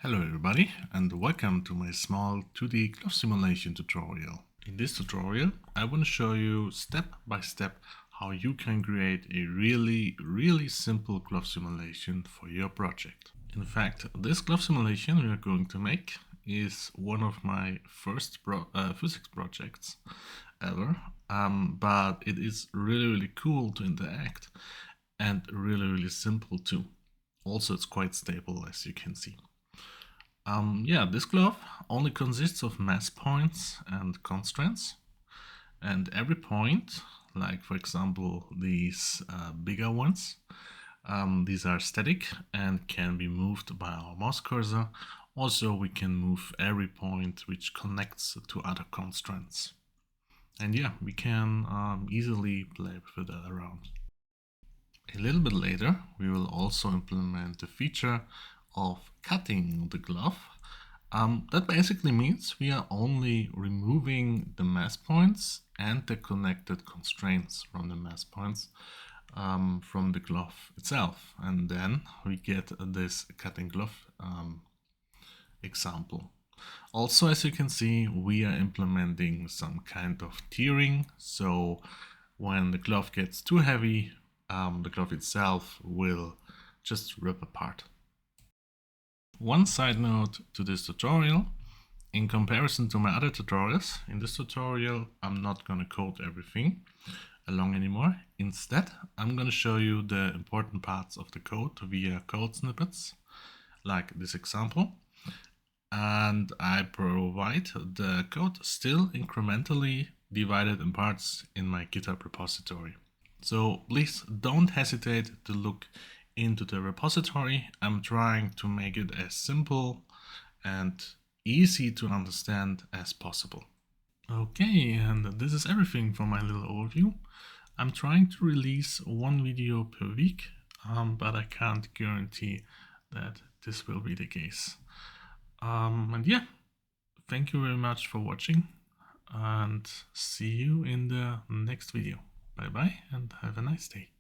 Hello everybody and welcome to my small 2D glove simulation tutorial. In this tutorial I want to show you step by step how you can create a really simple glove simulation for your project. In fact, this glove simulation we are going to make is one of my first physics projects ever, but it is really cool to interact and really simple too. Also, it's quite stable, as you can see. This glove only consists of mass points and constraints, and every point, like for example these bigger ones, these are static and can be moved by our mouse cursor. Also, we can move every point which connects to other constraints. And yeah, we can easily play with that around. A little bit later, we will also implement the feature of cutting the glove. That basically means we are only removing the mass points and the connected constraints from the mass points from the glove itself. And then we get this cutting glove example. Also, as you can see, we are implementing some kind of tearing. So when the glove gets too heavy, the glove itself will just rip apart. One side note to this tutorial: in comparison to my other tutorials, in this tutorial I'm not going to code everything along anymore. Instead, I'm going to show you the important parts of the code via code snippets, like this example. And I provide the code still incrementally divided in parts in my GitHub repository. So please don't hesitate to look into the repository. I'm trying to make it as simple and easy to understand as possible. Okay, and this is everything for my little overview. I'm trying to release one video per week, but I can't guarantee that this will be the case. And yeah, thank you very much for watching and see you in the next video. Bye bye and have a nice day.